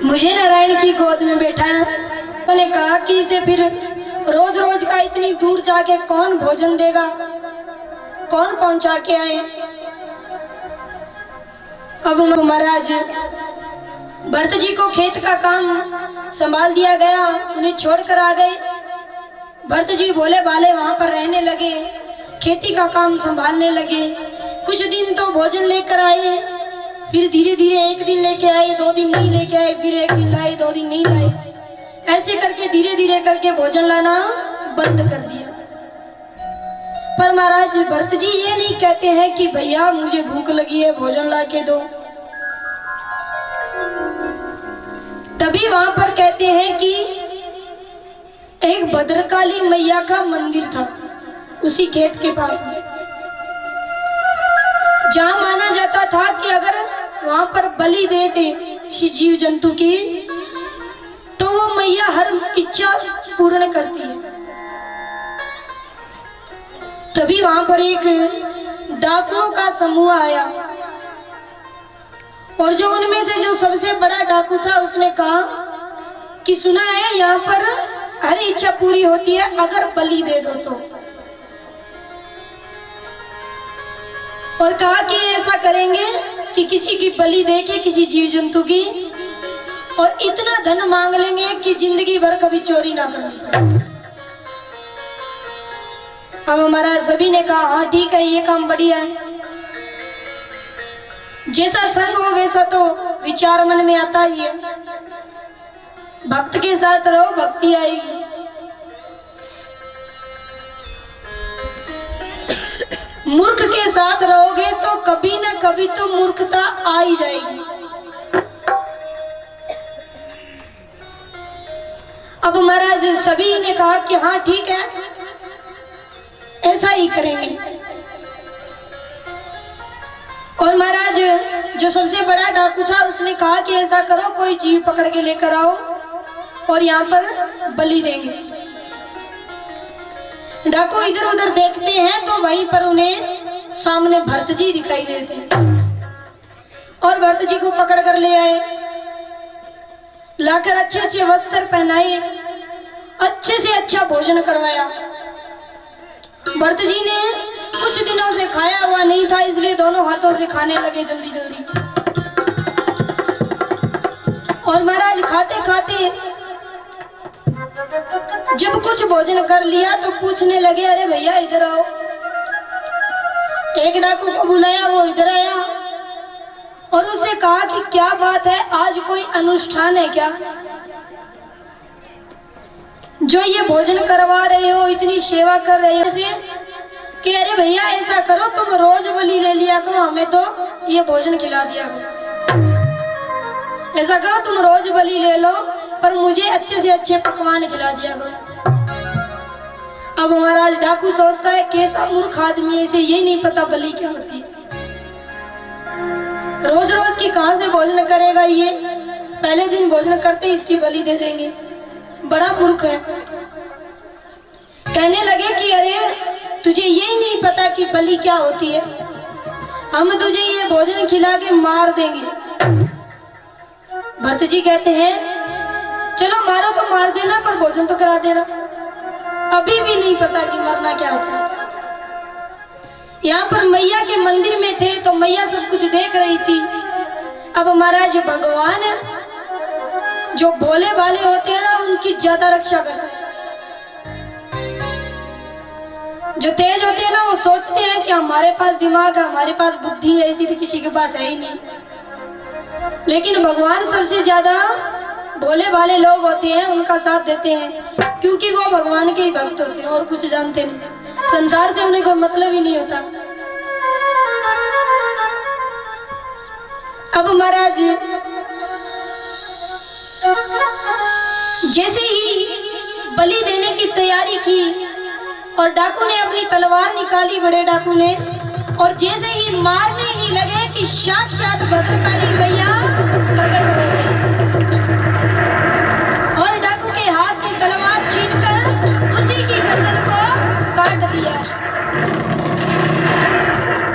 मुझे नारायण की गोद में बैठा है। मैंने कहा कि इसे फिर रोज रोज का इतनी दूर जाके कौन भोजन देगा, कौन पहुंचा के आए। अब महाराज भरत जी को खेत का काम संभाल दिया गया, उन्हें छोड़कर आ गए। भरत जी भोले भाले वहां पर रहने लगे, खेती का काम संभालने लगे। कुछ दिन तो भोजन लेकर आए, फिर धीरे धीरे एक दिन लेके आए, 2 दिन नहीं लेके आए, फिर एक दिन लाए, 2 दिन नहीं लाए। ऐसे करके धीरे धीरे करके भोजन लाना बंद कर दिया। पर महाराज भरत जी ये नहीं कहते हैं कि भैया मुझे भूख लगी है, भोजन ला के दो। तभी वहां पर कहते हैं कि एक भद्रकाली मैया का मंदिर था उसी खेत के पास में, जहां माना जाता था कि अगर वहां पर बलि दे दे किसी जीव जंतु की तो वो मैया हर इच्छा पूर्ण करती है। तभी वहां पर एक डाकुओं का समूह आया और जो उनमें से जो सबसे बड़ा डाकू था उसने कहा कि सुना है यहाँ पर हर इच्छा पूरी होती है अगर बलि दे दो तो, और कहा कि ऐसा करेंगे कि किसी की बलि दे के किसी जीव जंतु की, और इतना धन मांग लेंगे कि जिंदगी भर कभी चोरी ना करनी पड़े। अब हमारा सभी ने कहा हाँ ठीक है, ये काम बढ़िया है। जैसा संग हो वैसा तो विचार मन में आता ही है। भक्त के साथ रहो, भक्ति आएगी। मूर्ख के साथ रहोगे तो कभी ना कभी तो मूर्खता आ ही जाएगी। अब महाराज सभी ने कहा कि हाँ ठीक है, ऐसा ही करेंगे। और महाराज जो सबसे बड़ा डाकू था उसने कहा कि ऐसा करो, कोई जीव पकड़ के लेकर आओ और यहाँ पर बलि देंगे। डाकू इधर उधर देखते हैं तो वहीं पर उन्हें सामने भरत जी दिखाई देते और भरत जी को पकड़ कर ले आए, लाकर अच्छे अच्छे वस्त्र पहनाए, अच्छे से अच्छा भोजन करवाया। भरत जी ने कुछ दिनों से खाया हुआ नहीं था, इसलिए दोनों हाथों से खाने लगे जल्दी जल्दी। और महाराज खाते खाते जब कुछ भोजन कर लिया तो पूछने लगे अरे भैया इधर आओ। एक डाकू को बुलाया, वो इधर आया और उससे कहा कि क्या बात है, आज कोई अनुष्ठान है क्या जो ये भोजन करवा रहे हो, इतनी सेवा कर रहे हो? कि अरे भैया ऐसा करो तुम रोज बलि ले लिया करो, हमें तो ये भोजन खिला दिया करो। ऐसा करो तुम रोज बलि ले लो पर मुझे अच्छे से अच्छे पकवान खिला दिया करो। अब महाराज डाकू सोचता है कैसा मूर्ख आदमी है, इसे ये नहीं पता बलि क्या होती है। रोज रोज की कहां से भोजन करेगा ये, पहले दिन भोजन करते इसकी बलि दे देंगे, बड़ा मूर्ख है। कहने लगे कि अरे तुझे ये नहीं पता कि बलि क्या होती है, हम तुझे ये भोजन खिला के मार देंगे। भरत जी कहते हैं चलो मारो तो मार देना पर भोजन तो करा देना। अभी भी नहीं पता कि मरना क्या होता है। यहाँ पर मैया के मंदिर में थे तो मैया सब कुछ देख रही थी। अब महाराज भगवान जो भोले भाले होते हैं ना उनकी ज्यादा रक्षा करते हैं। जो तेज होते हैं ना वो सोचते हैं कि हमारे पास दिमाग है, हमारे पास बुद्धि है, ऐसी तो किसी के पास है ही नहीं। लेकिन भगवान सबसे ज्यादा भोले भाले लोग होते हैं उनका साथ देते हैं, क्योंकि वो भगवान के ही भक्त होते हैं और कुछ जानते नहीं, संसार से उन्हें कोई मतलब ही नहीं होता। अब महाराज जैसे ही बलि देने की तैयारी की और डाकू ने अपनी तलवार निकाली, बड़े डाकू ने, और जैसे ही मारने ही लगे कि साक्षात भद्रकाली मैया प्रकट हो गई और डाकू के हाथ से तलवार छीनकर उसी की गर्दन को काट दिया।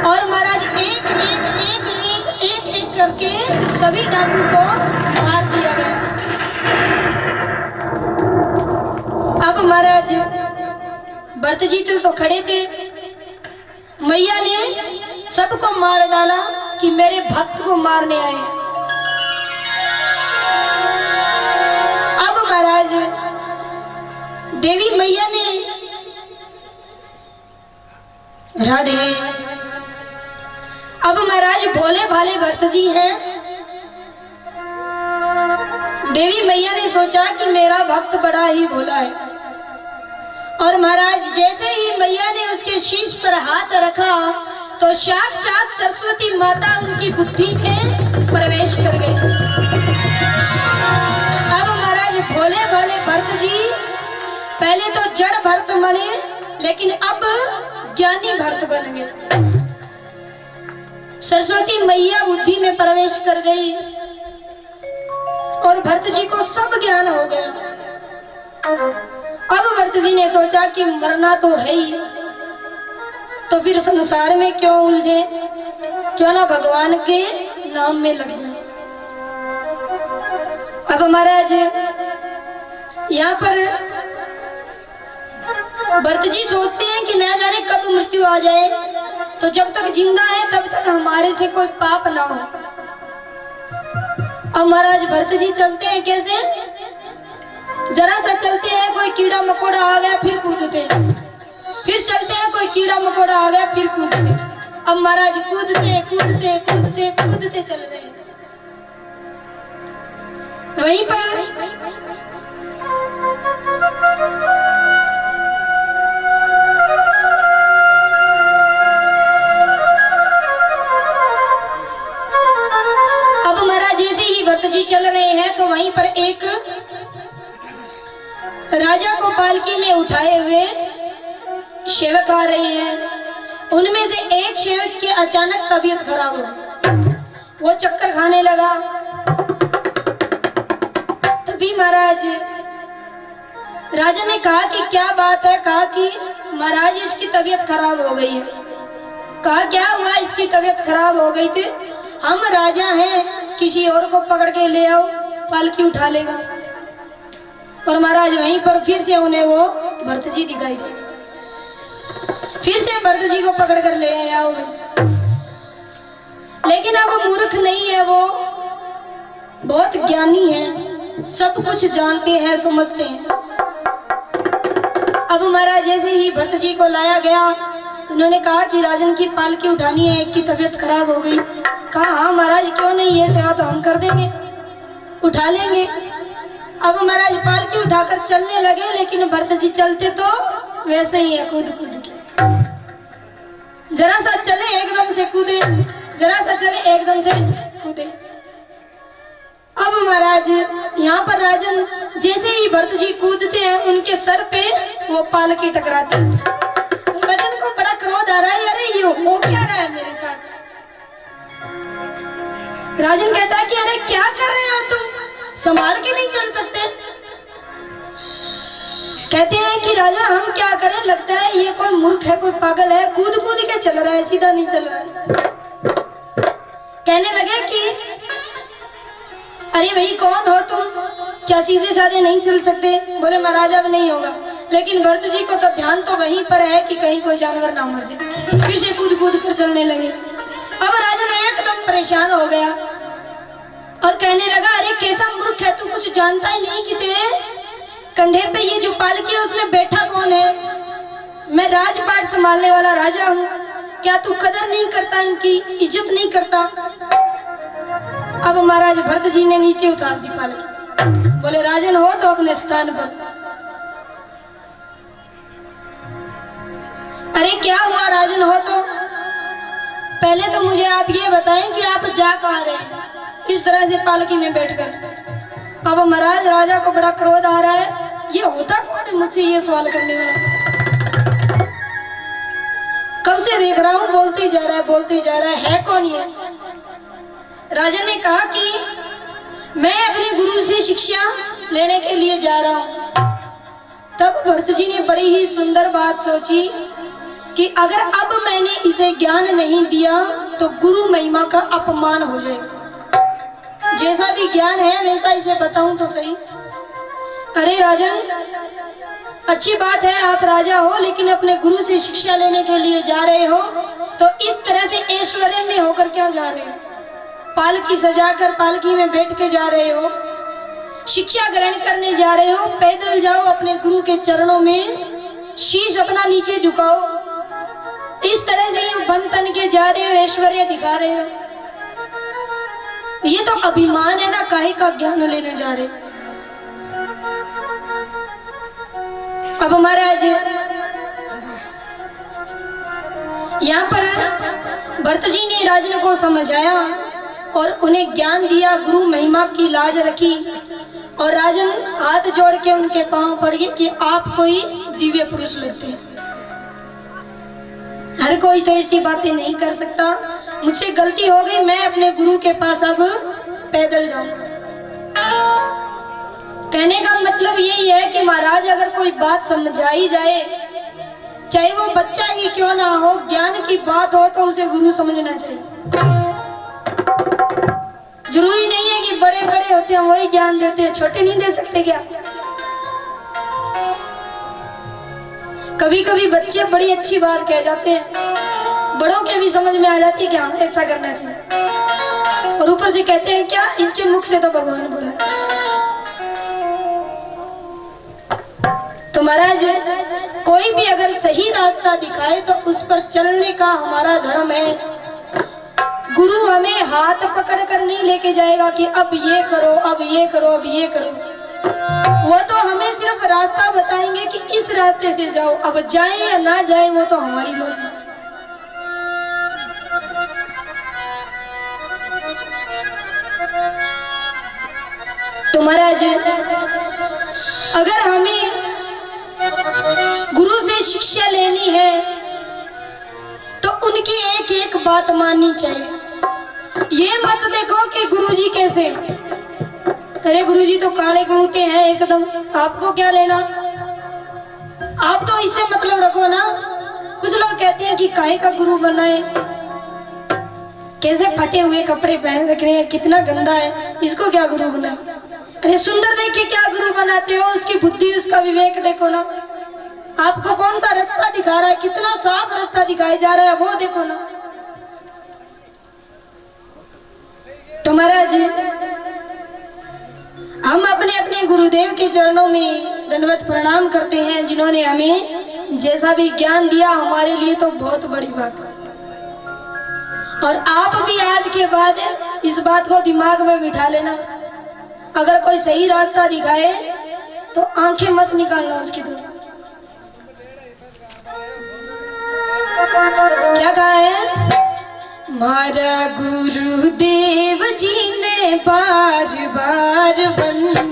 और महाराज एक एक एक एक एक एक करके सभी डाकू को मार दिया गया। भरत जी तो खड़े थे, मैया ने सबको मार डाला कि मेरे भक्त को मारने आए। अब महाराज देवी मैया ने राधे, अब महाराज भोले भाले भरत जी हैं। देवी मैया ने सोचा कि मेरा भक्त बड़ा ही भोला है, और महाराज जैसे ही मैया ने उसके शीश पर हाथ रखा तो साक्षात सरस्वती माता उनकी बुद्धि में प्रवेश कर गई। अब महाराज भोले भाले भरत जी पहले तो जड़ भरत बने, लेकिन अब ज्ञानी भरत बन गए। सरस्वती मैया बुद्धि में प्रवेश कर गई और भरत जी को सब ज्ञान हो गया। अब भरत जी ने सोचा कि मरना तो है ही, तो फिर संसार में क्यों उलझे, क्यों ना भगवान के नाम में लग जाए। अब महाराज यहाँ पर भरत जी सोचते हैं कि न जाने कब मृत्यु आ जाए, तो जब तक जिंदा है तब तक हमारे से कोई पाप ना हो। अब महाराज भरत जी चलते हैं कैसे, जरा सा चलते हैं कोई कीड़ा मकोड़ा आ गया फिर कूदते, फिर चलते हैं कोई कीड़ा मकोड़ा आ गया फिर कूदते। अब महाराज कूदते कूदते कूदते कूदते चल रहे हैं। वहीं पर अब महाराज जैसे ही भरत जी चल रहे हैं तो वहीं पर एक राजा को पालकी में उठाए हुए सेवक आ रहे हैं। उनमें से एक सेवक की अचानक तबीयत खराब हो गई, वो चक्कर खाने लगा। तभी महाराज राजा ने कहा कि क्या बात है, कहा कि महाराज इसकी तबीयत खराब हो गई है। कहा क्या हुआ, इसकी तबीयत खराब हो गई थी, हम राजा हैं, किसी और को पकड़ के ले आओ, पालकी उठा लेगा। और महाराज वहीं पर फिर से उन्हें वो भरत जी दिखाई दे, फिर से भरत जी को पकड़ कर ले आओ। लेकिन अब वो मूर्ख नहीं है, वो बहुत ज्ञानी है, सब कुछ जानते हैं, समझते हैं। अब महाराज जैसे ही भरत जी को लाया गया, उन्होंने कहा कि राजन की पालकी उठानी है, एक की तबीयत खराब हो गई। कहा हाँ महाराज क्यों नहीं, ये सेवा तो हम कर देंगे, उठा लेंगे। अब महाराज पालकी उठाकर चलने लगे, लेकिन भरत जी चलते तो वैसे ही है, कूद कूद के, जरा सा चले एकदम से कूदे, जरा सा चले एकदम से कूदे। अब महाराज यहाँ पर राजन जैसे ही भरत जी कूदते हैं, उनके सर पे वो पालकी टकराती है। राजन को बड़ा क्रोध आ रहा है, अरे ये हो क्या रहा है मेरे साथ। राजन कहता है कि अरे क्या कर रहे हो तुम, संभाल के नहीं चल सकते। कहते हैं कि राजा हम क्या करें, लगता है ये कोई मूर्ख है, कोई पागल है, कूद कूद के चल रहा है, सीधा नहीं चल रहा है। कहने लगे कि अरे भाई कौन हो तुम, क्या सीधे साधे नहीं चल सकते। बोले महाराज अब नहीं होगा। लेकिन भरत जी को तो ध्यान तो वहीं पर है कि कहीं कोई जानवर ना मर जाए, फिर से कूद कूद कर चलने लगे। अब राजा एकदम परेशान हो गया और कहने लगा अरे कैसा मूर्ख है तू, कुछ जानता ही नहीं कि तेरे कंधे पे ये जो पालकी है उसमें बैठा कौन है। मैं राजपाट संभालने वाला राजा हूँ, क्या तू कदर नहीं करता, इनकी इज्जत नहीं करता। अब महाराज भरत जी ने नीचे उतार दी पालकी, बोले राजन हो तो अपने स्थान पर। अरे क्या हुआ राजन हो तो, पहले तो मुझे आप ये बताएं कि आप जा कहाँ रहे हैं इस तरह से पालकी में बैठकर। अब महाराज राजा को बड़ा क्रोध आ रहा है, ये होता कौन है मुझसे ये सवाल करने वाला, कब से देख रहा हूँ बोलते ही जा रहा है, बोलते ही जा रहा है कौन ये। राजा ने कहा कि मैं अपने गुरु से शिक्षा लेने के लिए जा रहा हूँ। तब भरत जी ने बड़ी ही सुंदर बात सोची कि अगर अब मैंने इसे ज्ञान नहीं दिया तो गुरु महिमा का अपमान हो जाएगा, जैसा भी ज्ञान है वैसा इसे बताऊं तो सही। अरे राजन अच्छी बात है आप राजा हो, लेकिन अपने गुरु से शिक्षा लेने के लिए जा रहे हो तो इस तरह से ऐश्वर्य में होकर क्यों जा रहे हो? पालकी सजाकर पालकी में बैठ के जा रहे हो, शिक्षा ग्रहण करने जा रहे हो, पैदल जाओ, अपने गुरु के चरणों में शीश अपना नीचे झुकाओ। इस तरह से बन तन के जा रहे हो, ऐश्वर्य दिखा रहे हो, ये तो अभिमान है ना, काहे का ज्ञान लेने जा रहे। अब महाराज यहाँ पर भरत जी ने राजन को समझाया और उन्हें ज्ञान दिया, गुरु महिमा की लाज रखी और राजन हाथ जोड़ के उनके पांव पड़ गए कि आप कोई दिव्य पुरुष लगते हैं। हर कोई तो ऐसी बातें नहीं कर सकता, मुझसे गलती हो गई, मैं अपने गुरु के पास अब पैदल जाऊंगा। कहने का मतलब यही है कि महाराज अगर कोई बात समझाई जाए, चाहे वो बच्चा ही क्यों ना हो, ज्ञान की बात हो तो उसे गुरु समझना चाहिए। जरूरी नहीं है कि बड़े बड़े होते हैं वही ज्ञान देते हैं, छोटे नहीं दे सकते क्या? कभी कभी बच्चे बड़ी अच्छी बात कह जाते हैं, बड़ों के भी समझ में आ जाती है कि हाँ ऐसा करना चाहिए, और ऊपर से कहते हैं क्या, इसके मुख से तो भगवान बोला। तो महाराज कोई भी अगर सही रास्ता दिखाए तो उस पर चलने का हमारा धर्म है। गुरु हमें हाथ पकड़ कर नहीं लेके जाएगा कि अब ये करो, अब ये करो, अब ये करो। वो तो हमें सिर्फ रास्ता बताएंगे कि इस रास्ते से जाओ, अब जाए या ना जाए वो तो हमारी मर्जी है। तो महाराज अगर हमें गुरु से शिक्षा लेनी है तो उनकी एक एक बात माननी चाहिए। ये मत देखो कि गुरुजी कैसे, अरे गुरुजी तो काले गुरु के हैं एकदम, आपको क्या लेना, आप तो इससे मतलब रखो ना। कुछ लोग कहते हैं कि काहे का गुरु बनाए, कैसे फटे हुए कपड़े पहन रख रहे हैं, कितना गंदा है, इसको क्या गुरु बना। अरे सुंदर देख के क्या गुरु बनाते हो, उसकी बुद्धि उसका विवेक देखो ना, आपको कौन सा रास्ता दिखा रहा है, कितना साफ रास्ता दिखाया जा रहा है वो देखो ना। तो महाराज हम अपने अपने गुरुदेव के चरणों में दंडवत प्रणाम करते हैं, जिन्होंने हमें जैसा भी ज्ञान दिया हमारे लिए तो बहुत बड़ी बात है। और आप भी आज के बाद इस बात को दिमाग में बिठा लेना, अगर कोई सही रास्ता दिखाए तो आंखें मत निकालना उसकी तरफ। क्या कहा है, हमारा गुरुदेव जी ने बार बार वंदना।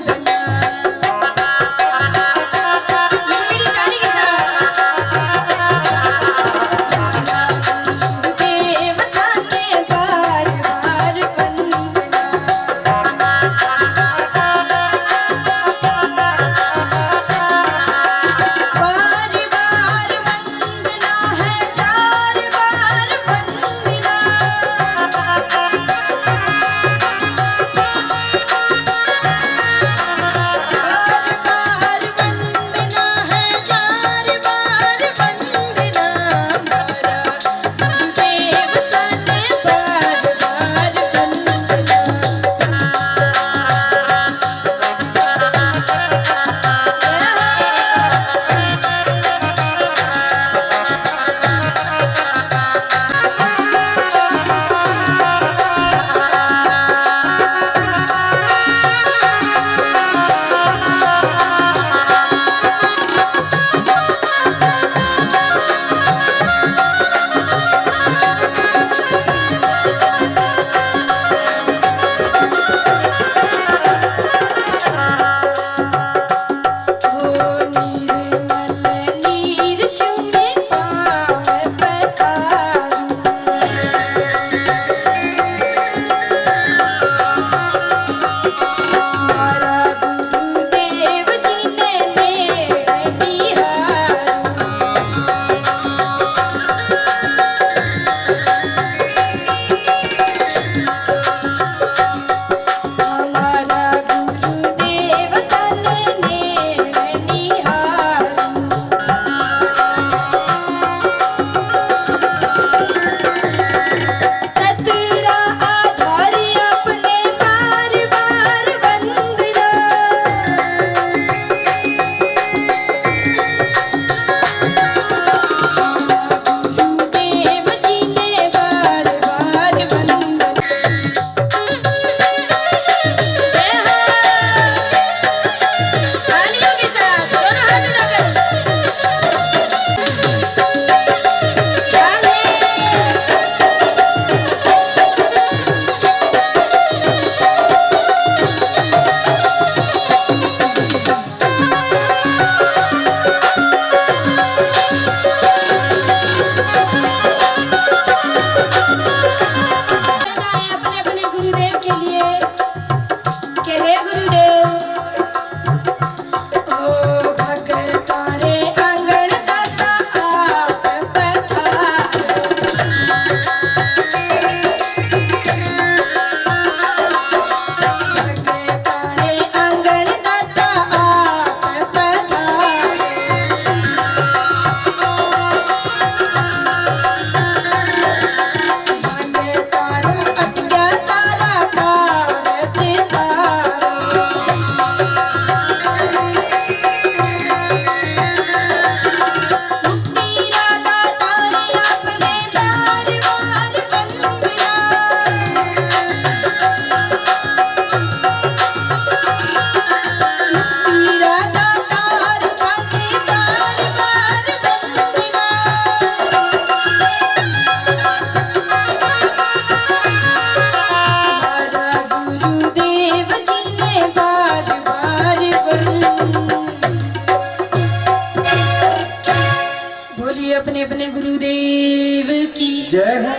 जय हो।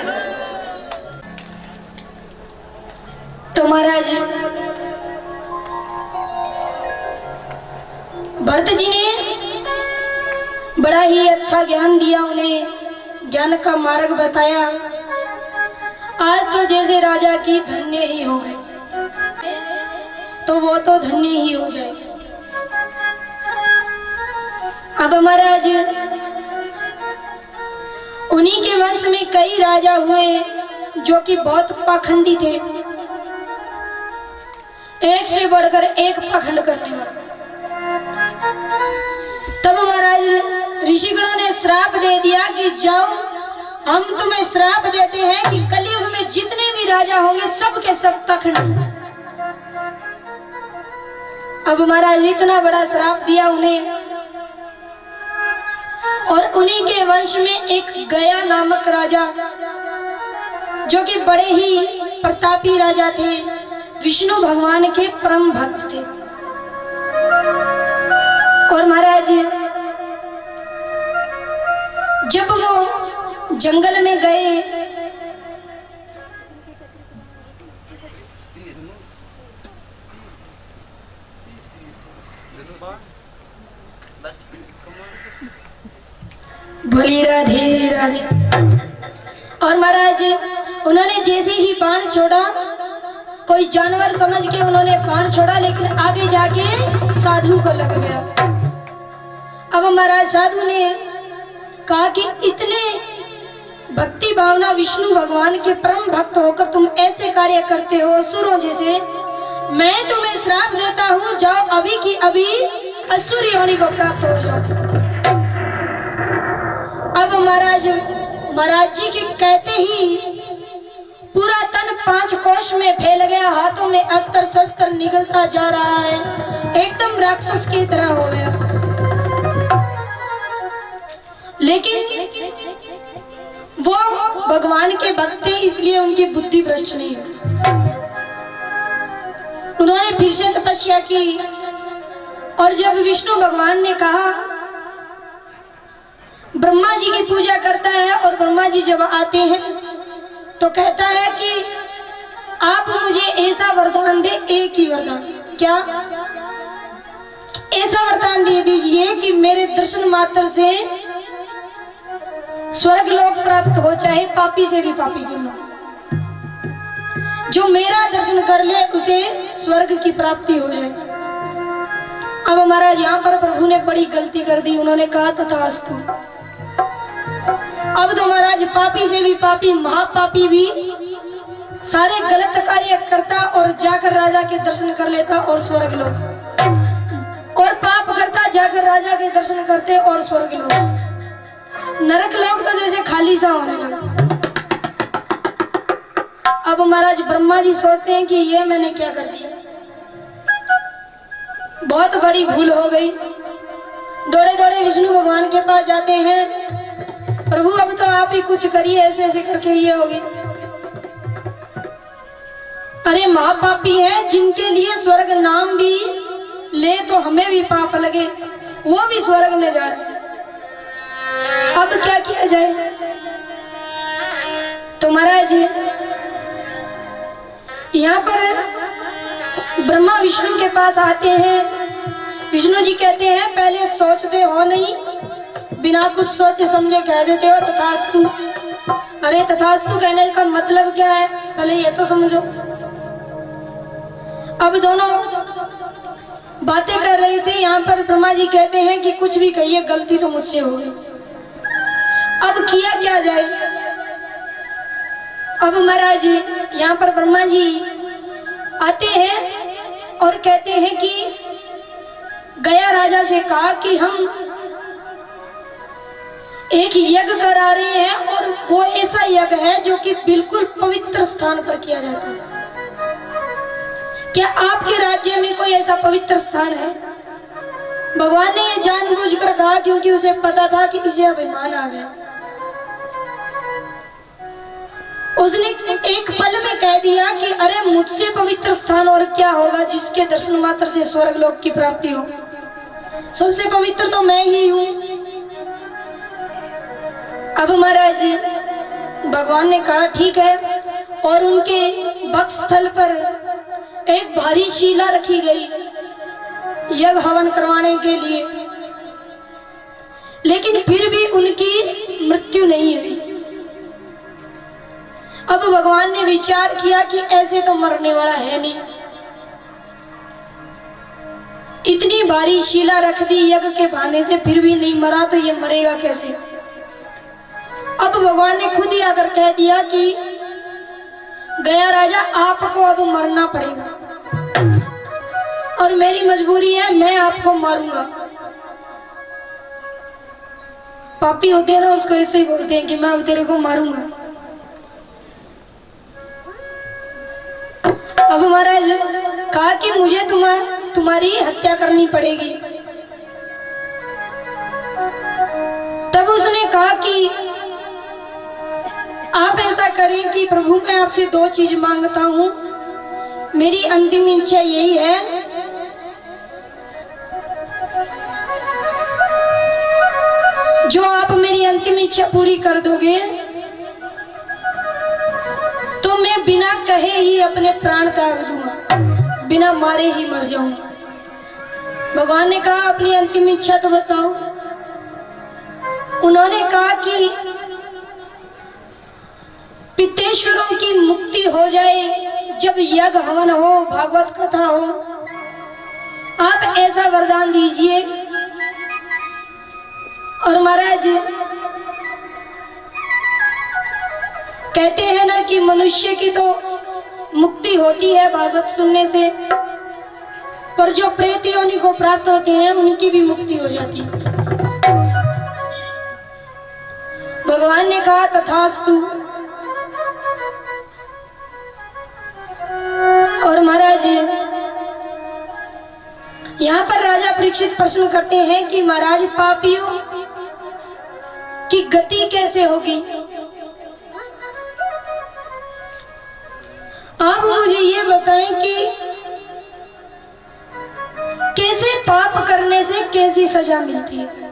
तो महाराज भरत जी ने बड़ा ही अच्छा ज्ञान दिया, उन्हें ज्ञान का मार्ग बताया। आज तो जैसे राजा की धन्य ही हो गए, तो वो तो धन्य ही हो जाए। अब महाराज उन्हीं के वंश में कई राजा हुए जो कि बहुत पाखंडी थे, एक से बढ़कर एक पाखंड करने वाले। तब महाराज ऋषिगणों ने श्राप दे दिया कि जाओ, हम तुम्हें श्राप देते हैं कि कलयुग में जितने भी राजा होंगे सब के सब पाखंडी। अब महाराज इतना बड़ा श्राप दिया उन्हें, और उन्हीं के वंश में एक गया नामक राजा जो कि बड़े ही प्रतापी राजा थे, विष्णु भगवान के परम भक्त थे। और महाराज जब वो जंगल में गए बोली राधे राधे। और महाराज उन्होंने जैसे ही बाण छोड़ा, कोई जानवर समझ के उन्होंने बाण छोड़ा, लेकिन आगे जाके साधु को लग गया। अब महाराज साधु ने कहा कि इतने भक्ति भावना विष्णु भगवान के परम भक्त होकर तुम ऐसे कार्य करते हो असुरों जैसे, मैं तुम्हें श्राप देता हूँ, जाओ अभी की अभी असुर योनि को प्राप्त हो जाओ। अब महाराज जी के कहते ही पूरा तन 5 कोश में फैल गया, हाथों में अस्त्र शस्त्र निकलता जा रहा है, एकदम राक्षस की तरह हो गया। लेकिन वो भगवान के भक्त थे, इसलिए उनकी बुद्धि भ्रष्ट नहीं हुई। उन्होंने फिर से तपस्या की, और जब विष्णु भगवान ने कहा, ब्रह्मा जी की पूजा करता है, और ब्रह्मा जी जब आते हैं तो कहता है कि आप मुझे ऐसा वरदान दे, एक ही वरदान, क्या ऐसा वरदान दे दीजिए कि मेरे दर्शन मात्र से स्वर्ग लोक प्राप्त हो, चाहे पापी से भी पापी क्यों ना, जो मेरा दर्शन कर ले उसे स्वर्ग की प्राप्ति हो जाए। अब महाराज यहाँ पर प्रभु ने बड़ी गलती कर दी, उन्होंने कहा तथास्तु। अब तो महाराज पापी से भी पापी, महापापी भी सारे गलत कार्य करता और जाकर राजा के दर्शन कर लेता और स्वर्ग लोक, और पाप करता जाकर राजा के दर्शन करते और स्वर्ग लोक, नरक लोक तो जैसे खाली सा होने लगा। अब महाराज ब्रह्मा जी सोचते हैं कि ये मैंने क्या कर दिया, बहुत बड़ी भूल हो गई। दौड़े दौड़े विष्णु भगवान के पास जाते हैं, प्रभु अब तो आप ही कुछ करिए, ऐसे ऐसे करके ये होगी। अरे महापापी है, जिनके लिए स्वर्ग नाम भी ले तो हमें भी पाप लगे, वो भी स्वर्ग में जा रहे हैं, अब क्या किया जाए। तो महाराज यहाँ पर ब्रह्मा विष्णु के पास आते हैं। विष्णु जी कहते हैं पहले सोचते हो नहीं, बिना कुछ सोचे समझे कह देते हो तथास्तु। अरे तथास्तु कहने का मतलब क्या है, पहले ये तो समझो। अब दोनों बातें कर रहे थे, यहाँ पर ब्रह्मा जी कहते हैं कि कुछ भी कहिए, गलती तो मुझसे हो गई, अब किया क्या जाए। अब महाराज यहाँ पर ब्रह्मा जी आते हैं और कहते हैं कि गया राजा से कहा कि हम एक यज्ञ करा रहे हैं, और वो ऐसा यज्ञ है जो कि बिल्कुल पवित्र स्थान पर किया जाता है। क्या आपके राज्य में कोई ऐसा पवित्र स्थान है? भगवान ने ये जानबूझकर कहा क्योंकि उसे पता था कि इसे अभिमान आ गया। उसने एक पल में कह दिया कि अरे मुझसे पवित्र स्थान और क्या होगा जिसके दर्शन मात्र से स्वर्ग लोक की प्राप्ति हो। सबसे पवित्र तो मैं ही हूं। अब महाराज भगवान ने कहा ठीक है, और उनके वक्षस्थल पर एक भारी शिला रखी गई यज्ञ हवन करवाने के लिए, लेकिन फिर भी उनकी मृत्यु नहीं हुई। अब भगवान ने विचार किया कि ऐसे तो मरने वाला है नहीं, इतनी भारी शिला रख दी यज्ञ के बहाने से, फिर भी नहीं मरा तो ये मरेगा कैसे। अब भगवान ने खुद ही आकर कह दिया कि गया राजा, आपको अब मरना पड़ेगा और मेरी मजबूरी है, मैं आपको मारूंगा। पापी होते हैं ना, उसको ऐसे ही बोलते हैं कि मैं अब तेरे को मारूंगा। अब महाराज कहा कि मुझे तुम्हारी हत्या करनी पड़ेगी। तब उसने कहा कि आप ऐसा करें कि प्रभु मैं आपसे दो चीज मांगता हूं, मेरी अंतिम इच्छा यही है जो आप मेरी अंतिम इच्छा पूरी कर दोगे तो मैं बिना कहे ही अपने प्राण त्याग दूंगा, बिना मारे ही मर जाऊंगा। भगवान ने कहा अपनी अंतिम इच्छा तो बताओ। उन्होंने कहा कि पितेश्वरों की मुक्ति हो जाए, जब यज्ञ हवन हो, भागवत कथा हो, आप ऐसा वरदान दीजिए। और महाराज कहते हैं ना कि मनुष्य की तो मुक्ति होती है भागवत सुनने से, पर जो प्रेत योनि को प्राप्त होते हैं उनकी भी मुक्ति हो जाती है। भगवान ने कहा तथास्तु। और महाराज यहाँ पर राजा परीक्षित प्रश्न करते हैं कि महाराज पापियों की गति कैसे होगी, आप मुझे ये बताएं कि कैसे पाप करने से कैसी सजा मिलती है।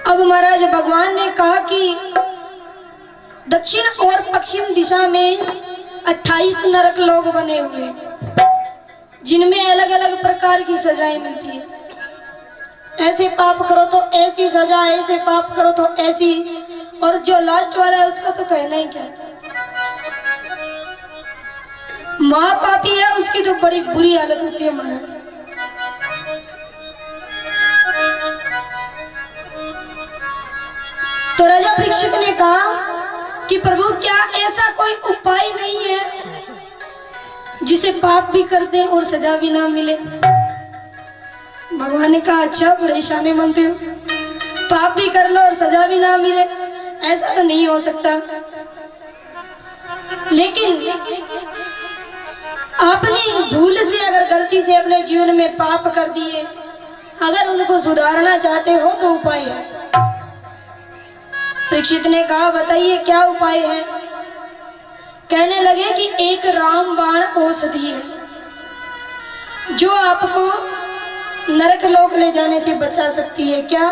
अब महाराज भगवान ने कहा कि दक्षिण और पश्चिम दिशा में 28 नरक लोग बने हुए हैं, जिनमें अलग अलग प्रकार की सजाएं मिलती है। ऐसे पाप करो तो ऐसी सजा, ऐसे पाप करो तो ऐसी, और जो लास्ट वाला है उसका तो कहना ही क्या। महापापी है उसकी तो बड़ी बुरी हालत होती है महाराज। तो राजा परीक्षित ने कहा कि प्रभु क्या ऐसा कोई उपाय नहीं है जिसे पाप भी कर दे और सजा भी ना मिले। भगवान ने कहा अच्छा बड़े शाने बनते हो, पाप भी कर लो और सजा भी ना मिले, ऐसा तो नहीं हो सकता। लेकिन आपने भूल से अगर गलती से अपने जीवन में पाप कर दिए, अगर उनको सुधारना चाहते हो तो उपाय है। परीक्षित ने कहा बताइए क्या उपाय है। कहने लगे कि एक रामबाण औषधि है जो आपको नरक लोक ले जाने से बचा सकती है। क्या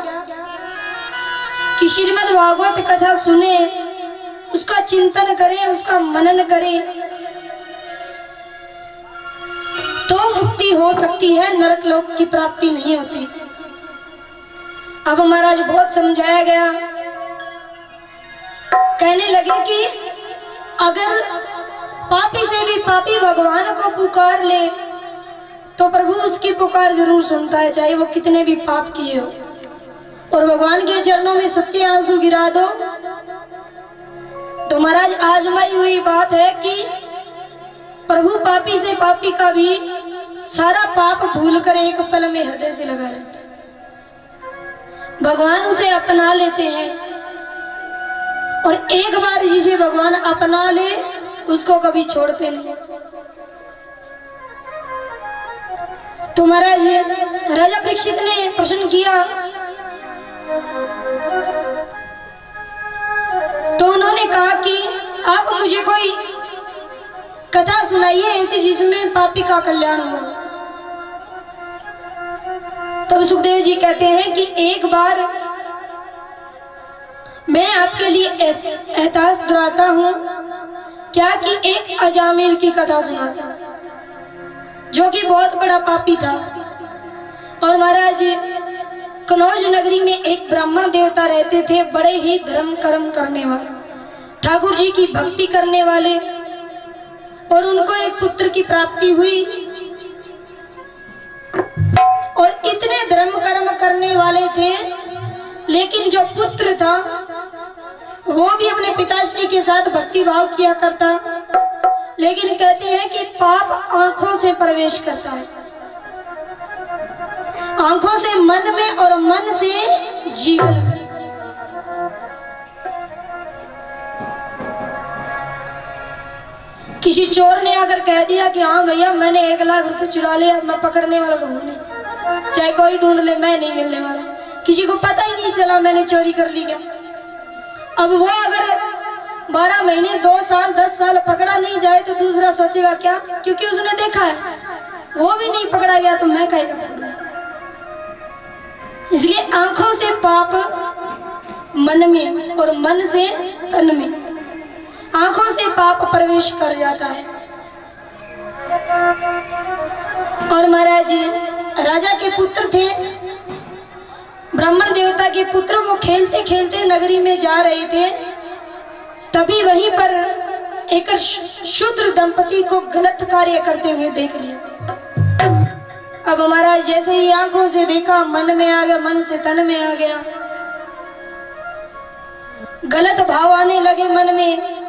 कि श्रीमद् भागवत कथा सुने, उसका चिंतन करें, उसका मनन करें तो मुक्ति हो सकती है, नरक लोक की प्राप्ति नहीं होती। अब महाराज बहुत समझाया गया। कहने लगे कि अगर पापी से भी पापी भगवान को पुकार ले तो प्रभु उसकी पुकार जरूर सुनता है, चाहे वो कितने भी पाप किए हो। और भगवान के चरणों में सच्चे आंसू गिरा दो तो महाराज आजमाई हुई बात है कि प्रभु पापी से पापी का भी सारा पाप भूलकर एक पल में हृदय से लगा लेते हैं। भगवान उसे अपना लेते हैं और एक बार जिसे भगवान अपना ले उसको कभी छोड़ते नहीं। तो महाराज राजा परीक्षित ने प्रश्न किया तो उन्होंने कहा कि आप मुझे कोई कथा सुनाइए ऐसी जिसमें पापी का कल्याण हो। तब सुखदेव जी कहते हैं कि एक बार मैं आपके लिए एहसास दुहराता हूँ क्या कि एक अजामिल की कथा सुनाता हूँ जो कि बहुत बड़ा पापी था। और महाराज कनौज नगरी में एक ब्राह्मण देवता रहते थे, बड़े ही धर्म कर्म करने वाले, ठाकुर जी की भक्ति करने वाले। और उनको एक पुत्र की प्राप्ति हुई और इतने धर्म कर्म करने वाले थे, लेकिन जो पुत्र था वो भी अपने पिताश्री के साथ भक्ति भाव किया करता, लेकिन कहते हैं कि पाप आंखों से प्रवेश करता है, आंखों से मन में और मन से जीवन में। किसी चोर ने अगर कह दिया कि हाँ भैया मैंने 1 लाख रुपए चुरा लिया, मैं पकड़ने वाला तो हूं नहीं, चाहे कोई ढूंढ ले मैं नहीं मिलने वाला, किसी को पता ही नहीं चला मैंने चोरी कर ली क्या। अब वो अगर 12 महीने 2 साल 10 साल पकड़ा नहीं जाए तो दूसरा सोचेगा क्या, क्योंकि उसने देखा है वो भी नहीं पकड़ा गया तो मैं कहेगा पकड़ूंगा। इसलिए आंखों से पाप मन में और मन से तन में, आंखों से पाप प्रवेश कर जाता है। और महाराज राजा के पुत्र थे, ब्राह्मण देवता के पुत्र, वो खेलते खेलते नगरी में जा रहे थे, तभी वहीं पर एक शूद्र दंपति को गलत कार्य करते हुए देख लिया। अब हमारा जैसे ही आंखों से देखा मन में आ गया, मन से तन में आ गया, गलत भाव आने लगे मन में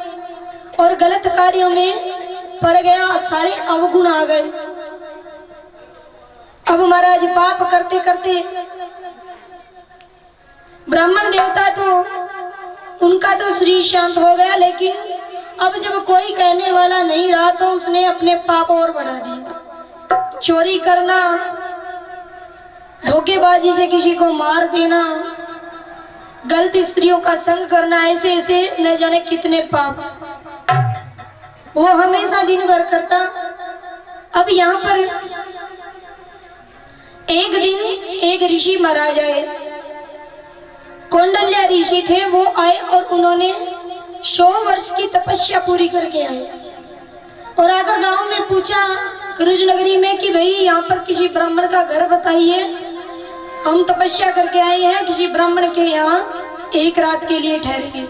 और गलत कार्यों में पड़ गया, सारे अवगुण आ गए। अब महाराज पाप करते करते ब्राह्मण देवता तो उनका तो शरीर शांत हो गया, लेकिन अब जब कोई कहने वाला नहीं रहा तो उसने अपने पाप और बढ़ा दिए। चोरी करना, धोखेबाजी से किसी को मार देना, गलत स्त्रियों का संग करना, ऐसे ऐसे न जाने कितने पाप वो हमेशा दिन भर करता। अब यहाँ पर एक दिन एक ऋषि महाराज आए, कौंडल्या ऋषि थे, वो आए और उन्होंने 100 वर्ष की तपस्या पूरी करके आए और आकर गांव में पूछा कनौज नगरी में कि भाई यहाँ पर किसी ब्राह्मण का घर बताइए, हम तपस्या करके आए हैं, किसी ब्राह्मण के यहाँ 1 रात के लिए ठहरेंगे।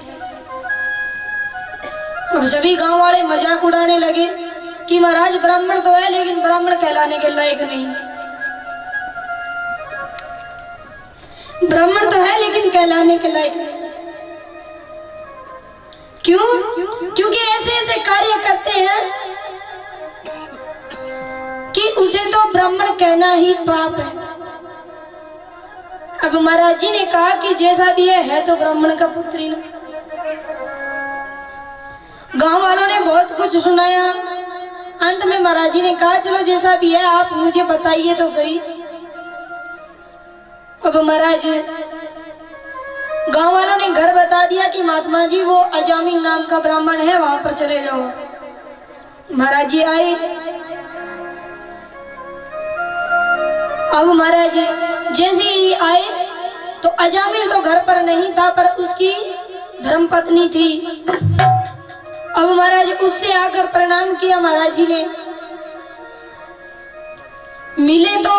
अब सभी गांव वाले मजाक उड़ाने लगे कि महाराज ब्राह्मण तो है लेकिन ब्राह्मण कहलाने के लायक नहीं, ब्राह्मण तो है लेकिन कहलाने के लायक नहीं। क्यों? क्योंकि ऐसे ऐसे कार्य करते हैं कि उसे तो ब्राह्मण कहना ही पाप है। अब महाराज जी ने कहा कि जैसा भी है तो ब्राह्मण का पुत्र ही ना। गांव वालों ने बहुत कुछ सुनाया, अंत में महाराज जी ने कहा चलो जैसा भी है आप मुझे बताइए तो सही। अब महाराज गांव वालों ने घर बता दिया कि महात्मा जी वो अजामिल नाम का ब्राह्मण है, वहां पर चले जाओ। महाराज जी आए। अब महाराज जैसे ही आए तो अजामिल तो घर पर नहीं था, पर उसकी धर्मपत्नी थी। अब महाराज उससे आकर प्रणाम किया। महाराज जी ने मिले तो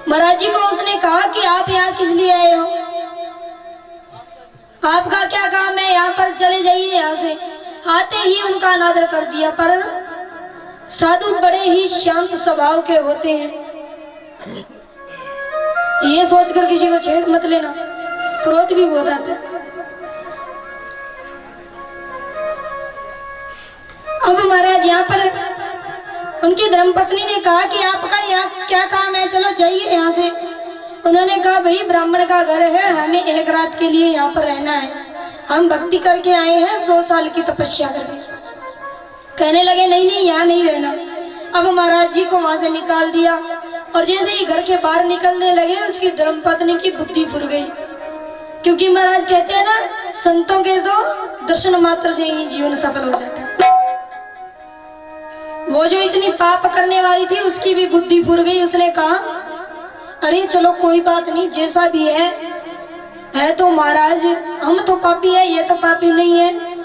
महाराज जी को उसने कहा कि आप यहाँ किस लिए आए हो, आपका क्या काम है, यहाँ पर चले जाइए यहाँ से। आते ही उनका अनादर कर दिया। पर साधु बड़े ही शांत स्वभाव के होते हैं, ये सोचकर किसी को छेड़ मत लेना, क्रोध भी बहुत आता है। अब महाराज यहाँ पर उनकी धर्मपत्नी ने कहा कि आपका यहाँ क्या काम है, चलो जाइए यहाँ से। उन्होंने कहा भाई ब्राह्मण का घर है, हमें 1 रात के लिए यहाँ पर रहना है, हम भक्ति करके आए हैं 100 साल की तपस्या करके। कहने लगे नहीं नहीं यहाँ नहीं रहना। अब महाराज जी को वहां से निकाल दिया और जैसे ही घर के बाहर निकलने लगे उसकी धर्मपत्नी की बुद्धि फुर गई, क्योंकि महाराज कहते हैं ना संतों के तो दर्शन मात्र से ही जीवन सफल हो जाता है। वो जो इतनी पाप करने वाली थी उसकी भी बुद्धि फुर गई। उसने कहा अरे चलो कोई बात नहीं, जैसा भी है है तो महाराज हम तो पापी है, ये तो पापी नहीं है।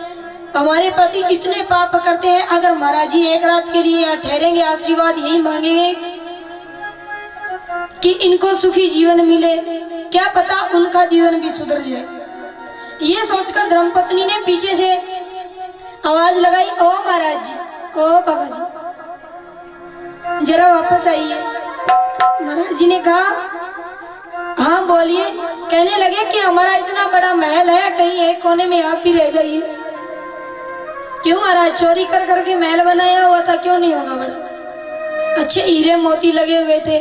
हमारे पति इतने पाप करते हैं, अगर महाराज जी एक रात के लिए यहाँ ठहरेंगे, आशीर्वाद यही मांगेंगे कि इनको सुखी जीवन मिले, क्या पता उनका जीवन भी सुधर जाए। ये सोचकर धर्मपत्नी ने पीछे से आवाज लगाई, ओ महाराज जी, ओ बाबा जी, जरा वापस आइए। महाराज जी ने कहा, हाँ बोलिए। कहने लगे कि हमारा इतना बड़ा महल है, कहीं एक कोने में आप भी रह जाइए। क्यों महाराज, चोरी कर करके महल बनाया हुआ था, क्यों नहीं होगा बड़ा, अच्छे हीरे मोती लगे हुए थे।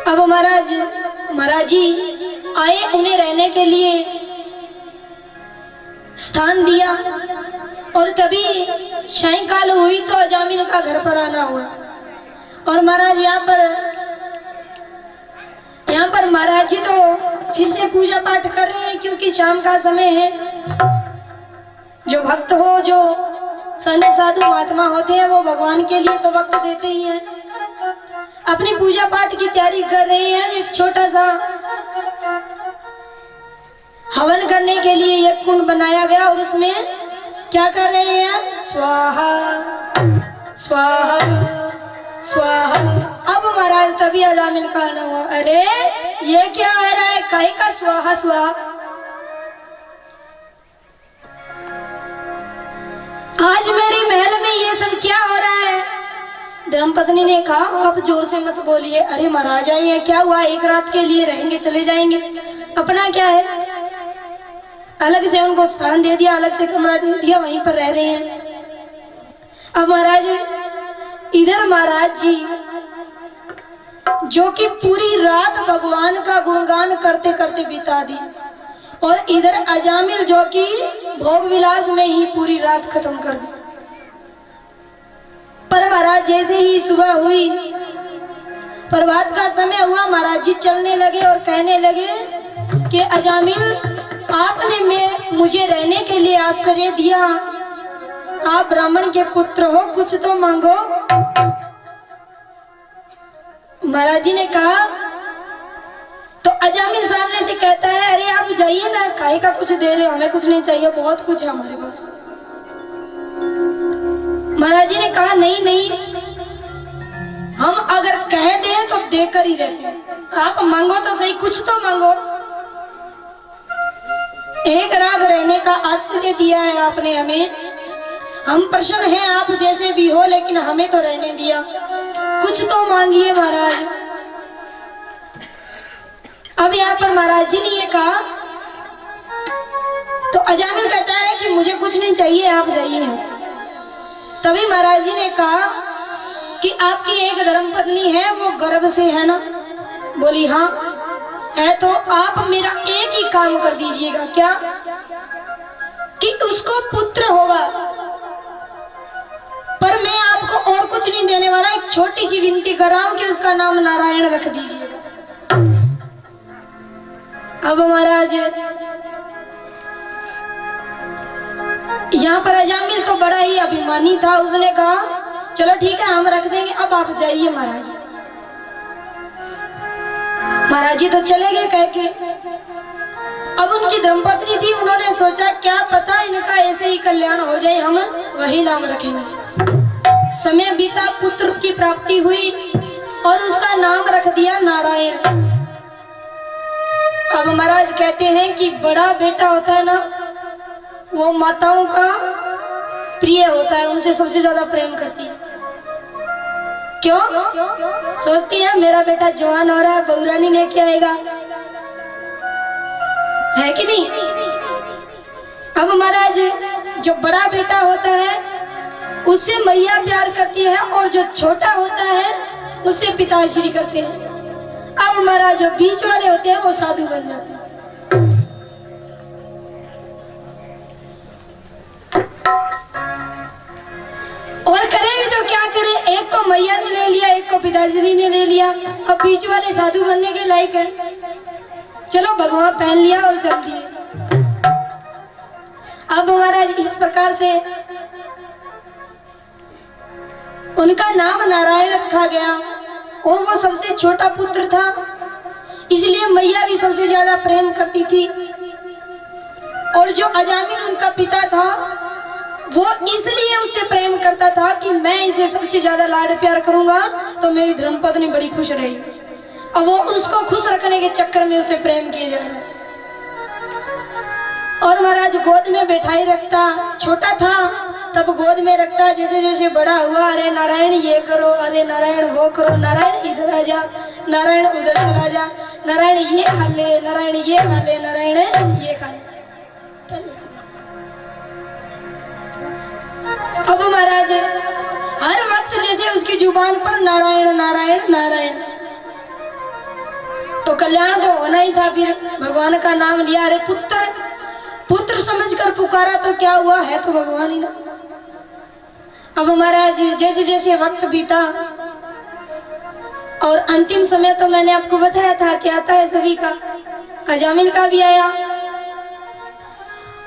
अब महाराज जी आए, उन्हें रहने के लिए स्थान दिया, और तभी सायंकाल हुई तो अजामिल का घर पर आना हुआ। और महाराज यहाँ पर महाराज जी तो फिर से पूजा पाठ कर रहे हैं, क्योंकि शाम का समय है। जो भक्त हो, जो संत साधु महात्मा होते हैं, वो भगवान के लिए तो वक्त देते ही हैं। अपनी पूजा पाठ की तैयारी कर रहे हैं। एक छोटा सा हवन करने के लिए एक कुंड बनाया गया, और उसमें क्या कर रहे हैं, स्वाहा स्वाहा स्वाहा। अब महाराज तभी अजामिल का आना हुआ, अरे ये क्या हो रहा है, काहे का स्वाहा स्वाहा, आज मेरी महल में ये सब क्या हो रहा है। धर्मपत्नी ने कहा, आप जोर से मत बोलिए। अरे महाराज आए हैं, क्या हुआ, एक रात के लिए रहेंगे, चले जाएंगे, अपना क्या है। अलग से उनको स्थान दे दिया, अलग से कमरा दे दिया, वहीं पर रह रहे हैं। अब महाराज इधर महाराज जी जो कि पूरी रात भगवान का गुणगान करते करते बिता दी, और इधर अजामिल जो कि भोग विलास में ही पूरी रात खत्म कर दी। पर महाराज जैसे ही सुबह हुई, प्रभात का समय हुआ, महाराज जी चलने लगे और कहने लगे कि अजामिल, आपने मुझे रहने के लिए आश्रय दिया, आप ब्राह्मण के पुत्र हो, कुछ तो मांगो। महाराज जी ने कहा, तो अजामिल सामने से कहता है, अरे आप जाइए ना, काहे का कुछ दे रहे हो, हमें कुछ नहीं चाहिए, बहुत कुछ है हमारे पास। महाराज जी ने कहा, नहीं नहीं, हम अगर कह दें तो देकर ही रहते हैं, आप मांगो तो सही, कुछ तो मांगो। एक रात रहने का आश्रय दिया है आपने हमें, हम प्रसन्न हैं, आप जैसे भी हो, लेकिन हमें तो रहने दिया, कुछ तो मांगिए महाराज। अब यहाँ पर महाराज जी ने ये कहा, तो अजामिल कहता है कि मुझे कुछ नहीं चाहिए, आप जाइए यहाँ से। तभी महाराज जी ने कहा कि आपकी एक धर्मपत्नी है, वो गर्भ से है ना। बोली हाँ है, तो आप मेरा एक ही काम कर दीजिएगा, क्या, कि उसको पुत्र होगा, पर मैं आपको और कुछ नहीं देने वाला, एक छोटी सी विनती कर रहा हूं कि उसका नाम नारायण रख दीजिएगा। अब महाराज यहाँ पर अजामिल तो बड़ा ही अभिमानी था, उसने कहा चलो ठीक है, हम रख देंगे, अब आप जाइए महाराज। महाराज जी तो चले गए कह के। अब उनकी धर्मपत्नी थी, उन्होंने सोचा क्या पता इनका ऐसे ही कल्याण हो जाए, हम वही नाम रखेंगे। समय बीता, पुत्र की प्राप्ति हुई और उसका नाम रख दिया नारायण। अब महाराज कहते हैं कि बड़ा बेटा होता है ना, वो माताओं का प्रिय होता है, उनसे सबसे ज्यादा प्रेम करती है। क्यों? सोचती है मेरा बेटा जवान हो रहा है, बहुरानी लेके आएगा, है कि नहीं। अब महाराज जो बड़ा बेटा होता है उससे मैया प्यार करती है, और जो छोटा होता है उससे पिताश्री करते हैं। अब महाराज जो बीच वाले होते हैं वो साधु बन जाते हैं। और करे भी तो क्या करे, एक को मैया ने ले लिया, एक को पिताश्री ने ले लिया, अब बीच वाले साधु बनने के लायक है। चलो भगवान पहन लिया और चल दिए। अब महाराज इस प्रकार से उनका नाम नारायण रखा गया, और वो सबसे छोटा पुत्र था। इसलिए मैया भी सबसे ज्यादा प्रेम करती थी। और जो अजामिल उनका पिता था वो इसलिए उससे प्रेम करता था कि मैं इसे सबसे ज्यादा लाड प्यार करूंगा तो मेरी धर्मपत्नी बड़ी खुश रहेगी। और वो उसको खुश रखने के चक्कर में उसे प्रेम किया जा रहा है। और महाराज गोद में बैठाई रखता, छोटा था तब गोद में रखता, जैसे जैसे बड़ा हुआ, अरे नारायण ये करो, अरे नारायण वो करो, नारायण इधर आ जा, नारायण उधर चला जा, नारायण ये खा ले, नारायण ये खा ले, नारायण ये खा ले। अब महाराज हर वक्त जैसे उसकी जुबान पर नारायण नारायण नारायण, तो कल्याण तो होना ही था। फिर भगवान का नाम लिया, अरे पुत्र पुत्र समझकर पुकारा तो क्या हुआ, है तो भगवान ही ना। अब महाराज जैसे जैसे वक्त बीता और अंतिम समय तो मैंने आपको बताया था कि आता है सभी का, अजामिल का भी आया।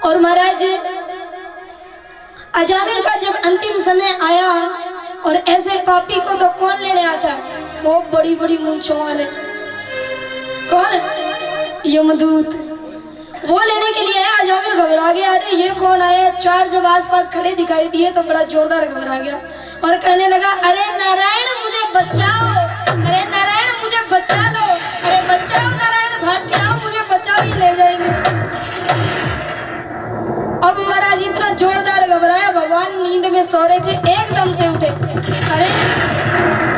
और महाराज अजामिल का जब अंतिम समय आया, और ऐसे पापी को तो कौन लेने आता है, वो बड़ी बड़ी मूंछों वाले, कौन, यमदूत, वो लेने के लिए आया। अजामिल घबरा गया, अरे ये कौन आया। चार जब आसपास खड़े दिखाई दिए तो बड़ा जोरदार घबरा गया और कहने लगा, अरे नारायण मुझे बचाओ, अरे नारायण मुझे बचा लो, अरे बचाओ नारायण, भाग के आओ, मुझे बचाओ, ये ले जाएंगे। अब महाराज इतना जोरदार घबराया, भगवान नींद में सो रहे थे, एकदम से उठे, अरे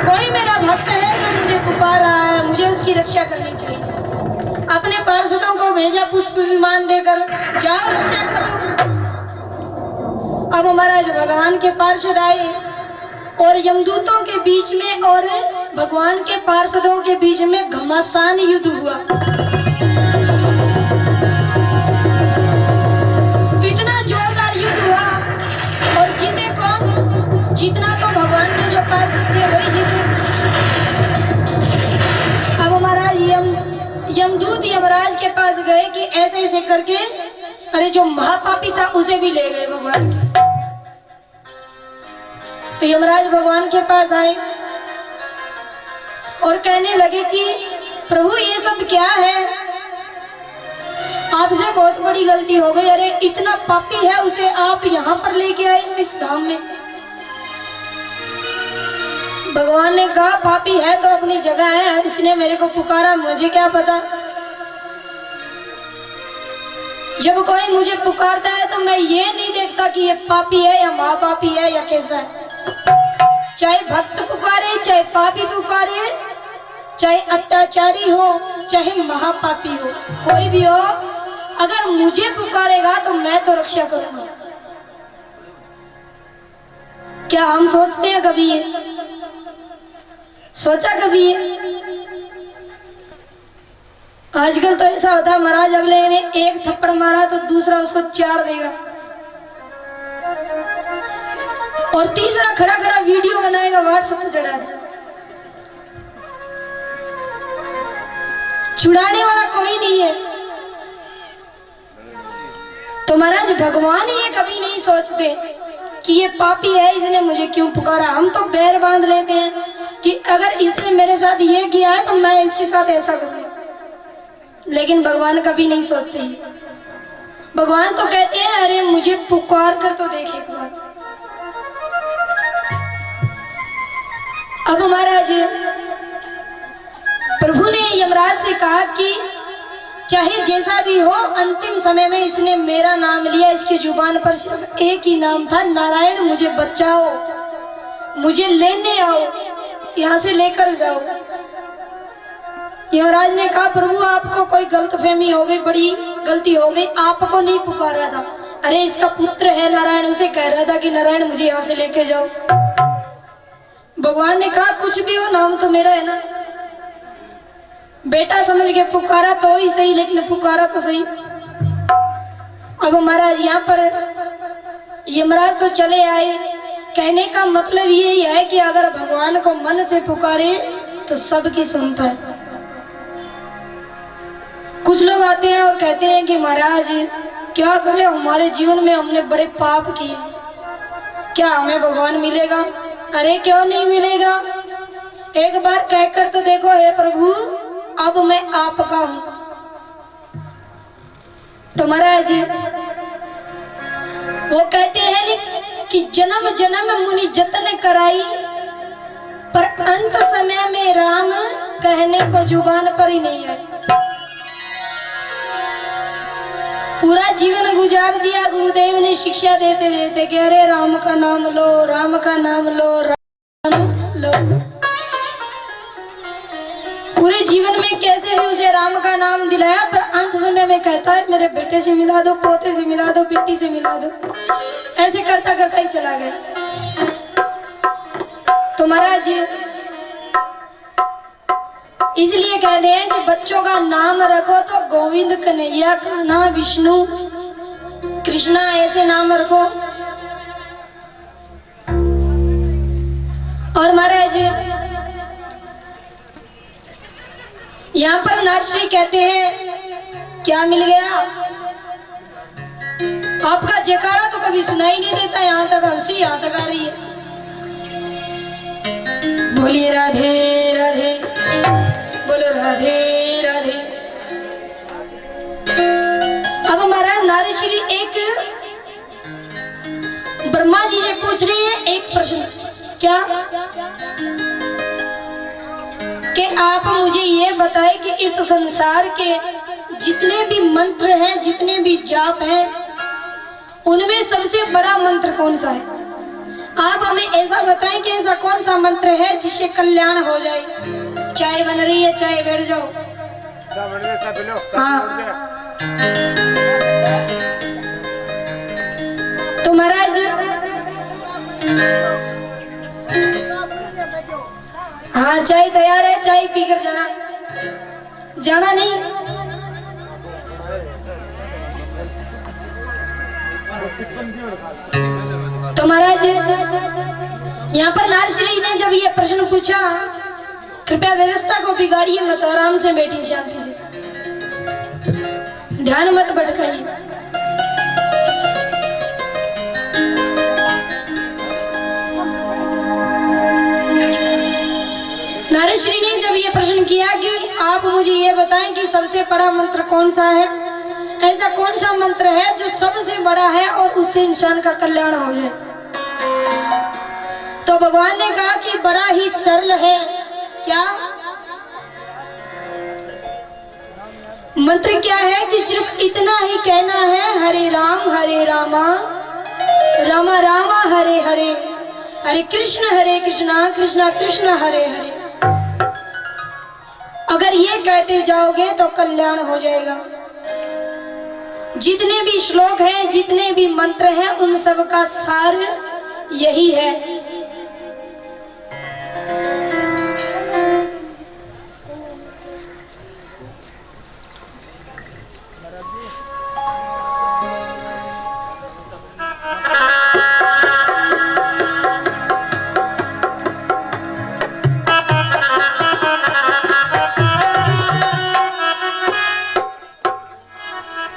कोई मेरा भक्त है जो मुझे पुकार रहा है, मुझे उसकी रक्षा करनी चाहिए। अपने पार्षदों को भेजा पुष्प विमान देकर, जाओ रक्षा करो। अब महाराज भगवान के पार्षद आए और यमदूतों के बीच में और भगवान के पार्षदों के बीच में घमासान युद्ध हुआ। इतना जोरदार युद्ध हुआ और जीते कौन, जीतना तो भगवान के जो पार्षद थे वही जीते। अब महाराज यमदूत यमराज के पास गए कि ऐसे ऐसे करके, अरे जो महापापी था उसे भी ले गए भगवान के। तो यमराज भगवान के पास आए और कहने लगे कि प्रभु ये सब क्या है, आपसे बहुत बड़ी गलती हो गई, अरे इतना पापी है उसे आप यहाँ पर लेके आए इस धाम में। भगवान ने कहा, पापी है तो अपनी जगह है, इसने मेरे को पुकारा, मुझे क्या पता। जब कोई मुझे पुकारता है तो मैं ये नहीं देखता कि ये पापी है या महापापी है या कैसा है। चाहे भक्त पुकारे, चाहे पापी पुकारे, चाहे अत्याचारी हो, चाहे महापापी हो, कोई भी हो, अगर मुझे पुकारेगा तो मैं तो रक्षा करूंगा। क्या हम सोचते हैं कभी ये, सोचा कभी ये? आजकल तो ऐसा होता है महाराज, अगले ने एक थप्पड़ मारा तो दूसरा उसको 4 देगा और तीसरा खड़ा खड़ा वीडियो बनाएगा, व्हाट्सएप पर चढ़ा देगा। छुड़ाने वाला कोई नहीं है। तो महाराज भगवान ये कभी नहीं सोचते कि ये पापी है, इसने मुझे क्यों पुकारा। हम तो बैर बांध लेते हैं कि अगर इसने मेरे साथ ये किया है तो मैं इसके साथ ऐसा करूंगा, लेकिन भगवान कभी नहीं सोचते। भगवान तो कहते हैं, अरे मुझे पुकार कर तो देख एक बार। अब महाराज प्रभु ने यमराज से कहा कि चाहे जैसा भी हो, अंतिम समय में इसने मेरा नाम लिया, इसकी जुबान पर सिर्फ एक ही नाम था, नारायण मुझे बचाओ, मुझे लेने आओ, यहाँ से लेकर जाओ। यमराज ने कहा, प्रभु आपको कोई गलतफहमी हो गई, बड़ी गलती हो गई, आपको नहीं पुकारा था, अरे इसका पुत्र है नारायण, उसे कह रहा था कि नारायण मुझे यहाँ से लेके जाओ। भगवान ने कहा, कुछ भी हो, नाम तो मेरा है ना, बेटा समझ के पुकारा तो ही सही, लेकिन पुकारा तो सही। अब महाराज यहाँ पर यमराज तो चले आए। कहने का मतलब यही है कि अगर भगवान को मन से पुकारे तो सबकी सुनता है। कुछ लोग आते हैं और कहते हैं कि महाराज क्या करें, हमारे जीवन में हमने बड़े पाप किए, क्या हमें भगवान मिलेगा? अरे क्यों नहीं मिलेगा, एक बार कहकर तो देखो, हे प्रभु अब मैं आपका हूं। तो महाराज वो कहते हैं कि जन्म जन्म मुनि जतन कराई, पर अंत समय में राम कहने को जुबान पर ही नहीं है। पूरा जीवन गुजार दिया गुरुदेव ने शिक्षा देते देते कि अरे राम का नाम लो, राम का नाम लो, राम लो। पूरे जीवन में कैसे भी उसे राम का नाम दिलाया, पर अंत समय में कहता है मेरे बेटे से मिला दो, पोते से मिला दो, बेटी से मिला दो। ऐसे करता करता ही चला गया। तो महाराज इसलिए कहते हैं कि बच्चों का नाम रखो तो गोविंद, कन्हैया, कान्हा, विष्णु, कृष्णा ऐसे नाम रखो। और महाराज यहाँ पर नरश्री कहते हैं क्या मिल गया? आपका जयकारा तो कभी सुनाई नहीं देता, यहाँ तक हंसी यहाँ तक आ रही है। बोलिए राधे राधे, बोलो राधे राधे। अब महाराज नारश्री एक ब्रह्मा जी से पूछ रही है एक प्रश्न, क्या कि आप मुझे ये बताएं कि इस संसार के जितने भी मंत्र हैं, जितने भी जाप हैं, उनमें सबसे बड़ा मंत्र कौन सा है? आप हमें ऐसा बताएं कि ऐसा कौन सा मंत्र है जिससे कल्याण हो जाए। चाय बन रही है, चाय बैठ जाओ। हाँ तो महाराज हाँ चाय तैयार है, चाय पीकर जाना, जाना नहीं। तो महाराज यहाँ पर नारश्री ने जब ये प्रश्न पूछा, कृपया व्यवस्था को बिगाड़िए मत, आराम से बैठिए, शांति से, ध्यान मत भटकाइए। नारश्री ने जब ये प्रश्न किया कि आप मुझे ये बताएं कि सबसे बड़ा मंत्र कौन सा है, ऐसा कौन सा मंत्र है जो सबसे बड़ा है और उससे इंसान का कल्याण हो जाए। तो भगवान ने कहा कि बड़ा ही सरल है। क्या मंत्र क्या है कि सिर्फ इतना ही कहना है, हरे रामा रामा रामा हरे हरे, हरे कृष्णा कृष्णा कृष्णा हरे हरे। अगर ये कहते जाओगे तो कल्याण हो जाएगा। जितने भी श्लोक हैं, जितने भी मंत्र हैं, उन सब का सार यही है।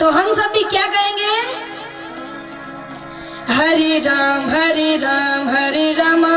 तो हम सब भी क्या कहेंगे? हरे राम हरे राम हरे रामा,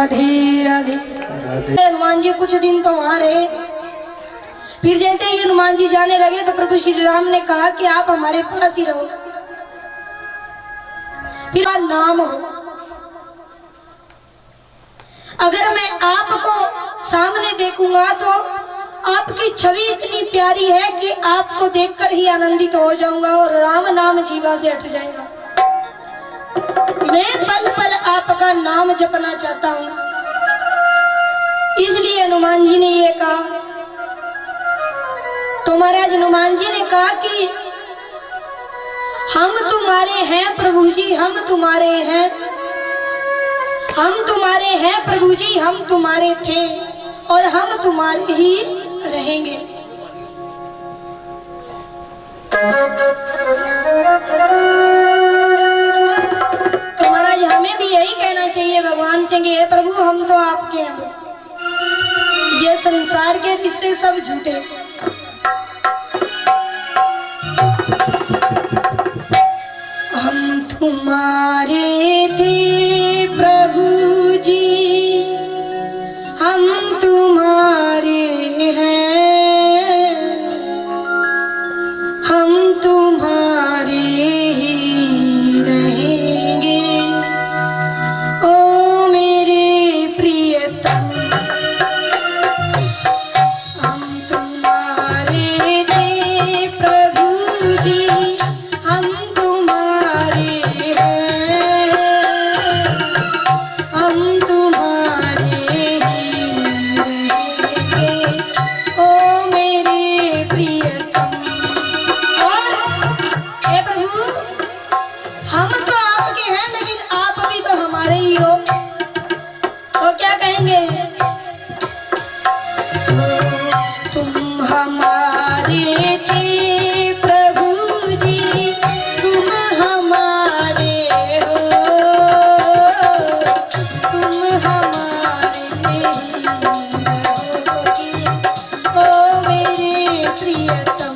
राधे राधे। हनुमान जी कुछ दिन तो वहां रहे, फिर जैसे ही हनुमान जी जाने लगे तो प्रभु श्री राम ने कहा कि आप हमारे पास ही रहो, फिर नाम हो। अगर मैं आपको सामने देखूंगा तो आपकी छवि इतनी प्यारी है कि आपको देखकर ही आनंदित हो जाऊंगा और राम नाम जीवा से हट जाएगा। मैं पल पल आपका नाम जपना चाहता हूं। इसलिए हनुमान जी ने ये कहा। तो महाराज हनुमान जी ने कहा कि हम तुम्हारे हैं प्रभु जी, हम तुम्हारे हैं, हम तुम्हारे हैं प्रभु जी, हम तुम्हारे थे और हम तुम्हारे ही रहेंगे। तो महाराज हमें भी यही कहना चाहिए भगवान से कि हे प्रभु हम तो आपके हैं, बस ये संसार के रिश्ते सब झूठे। हम तुम्हारे थे प्रभु जी, हम तुम्हारे हैं, हम तुम्हारे ही रहेंगे। ओ मेरे प्रियतम, हम तुम्हारे थे प्रभु जी, हम तुम्हारे हैं, हम तुम्हारे ही रहेंगे। ओ मेरे प्रियतम। और हे प्रभु हम तो आपके हैं, लेकिन आप भी तो हमारे ही हो। तो क्या कहेंगे? तुम हमारे थे प्रभु जी, तुम हमारे हो, तुम हमारे ही रहोगे। ओ मेरे प्रियतम।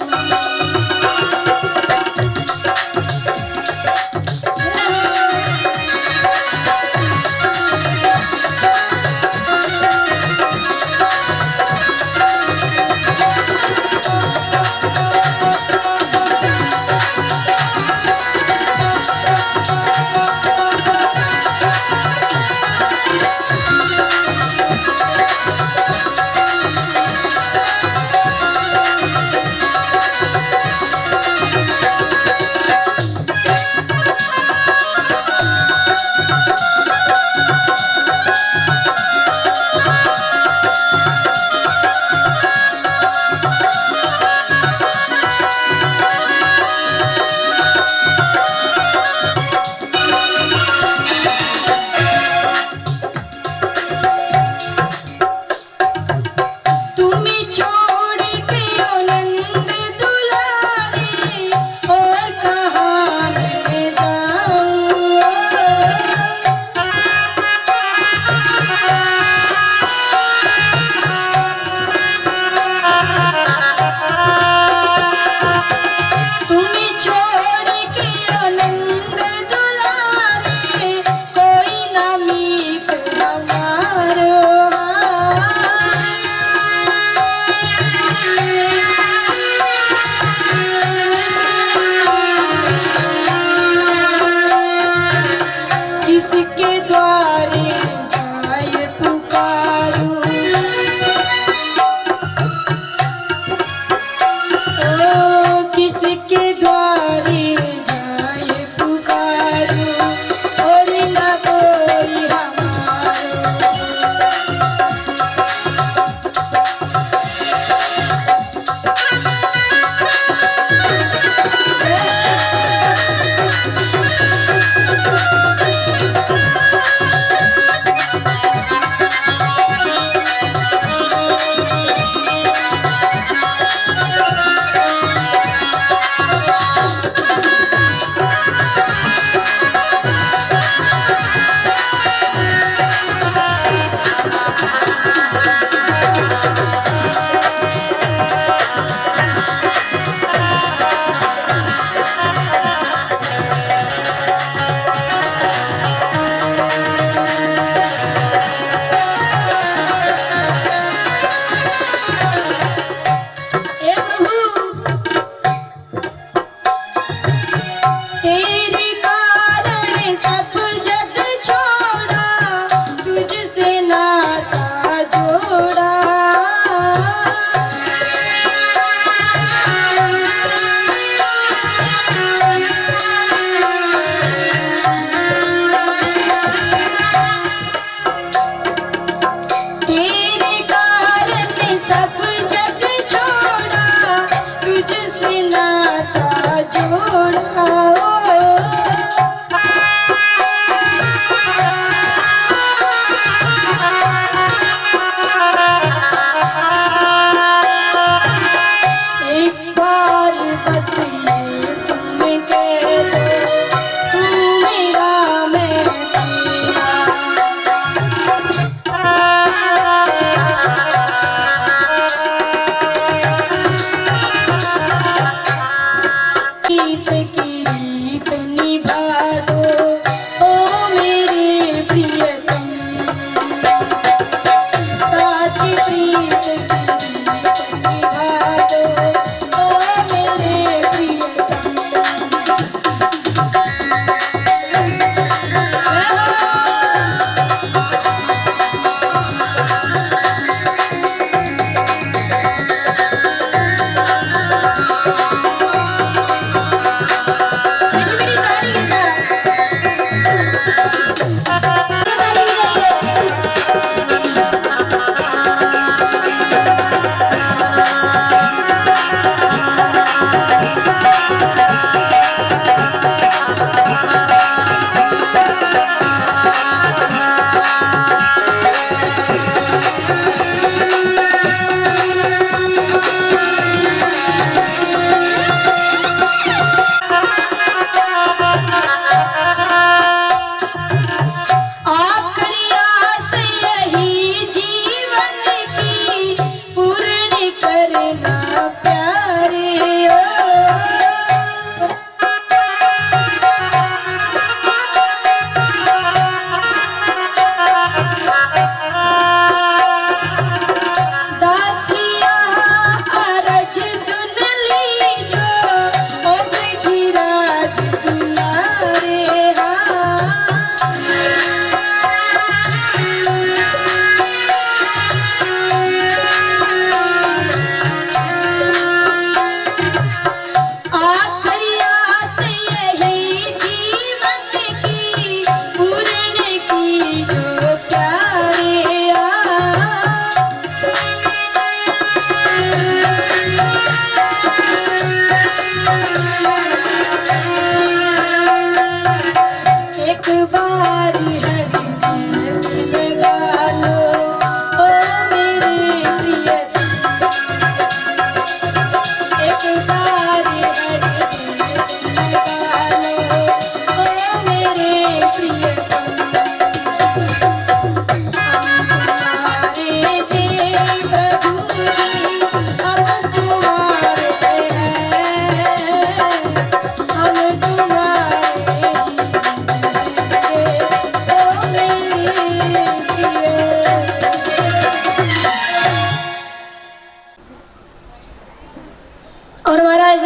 और महाराज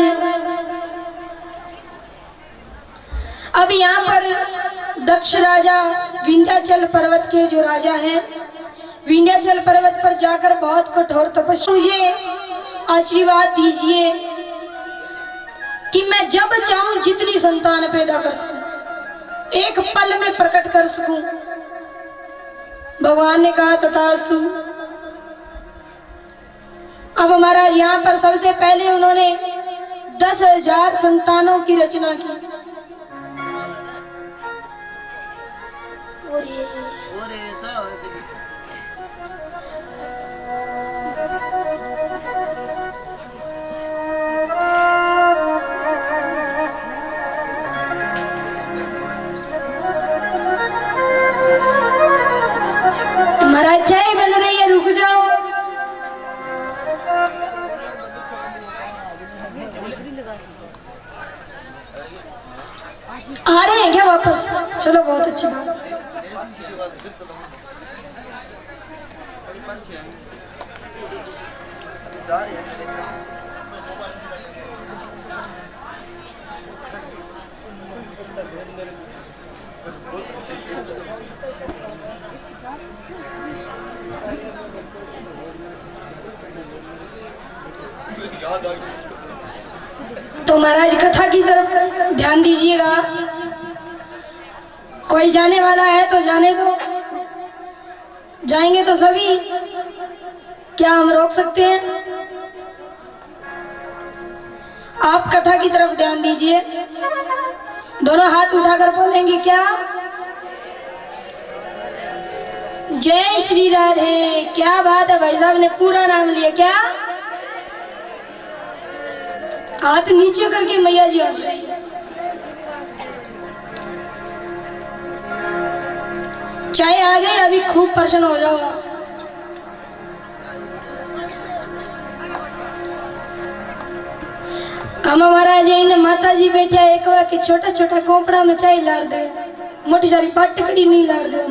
अब यहाँ पर दक्ष राजा विंध्याचल पर्वत के जो राजा हैं, विंध्याचल पर्वत पर जाकर बहुत कठोर तपस्या, मुझे आशीर्वाद दीजिए कि मैं जब चाहूं जितनी संतान पैदा कर सकूं, एक पल में प्रकट कर सकूं। भगवान ने कहा तथास्तु। अब महाराज यहाँ पर सबसे पहले उन्होंने 10,000 संतानों की रचना की। महाराज चाय बन रही है, रुक जाओ। आ रहे हैं क्या वापस? चलो बहुत अच्छी बात। तो महाराज कथा की तरफ ध्यान दीजिएगा। कोई जाने वाला है तो जाने दो, जाएंगे तो सभी, क्या हम रोक सकते हैं? आप कथा की तरफ ध्यान दीजिए। दोनों हाथ उठाकर बोलेंगे क्या? जय श्री राधे। क्या बात है भाई साहब ने पूरा नाम लिया। क्या हाथ नीचे करके मैया जी हंस रही है। चाय आ गई, अभी खूब प्रसन्न हो जाओ। हम महाराज ने माता जी बैठा एक बार के छोटा छोटा कोपड़ा में चाय लार दे, मोटी सारी पटकड़ी नहीं लार दे।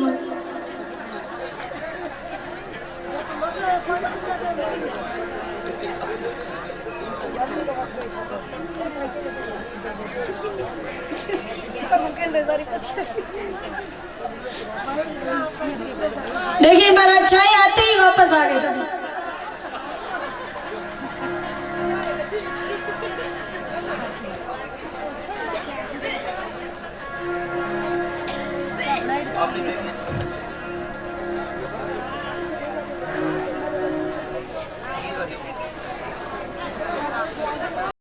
देखिए महाराज चाय आते ही वापस आ गए सभी। आपने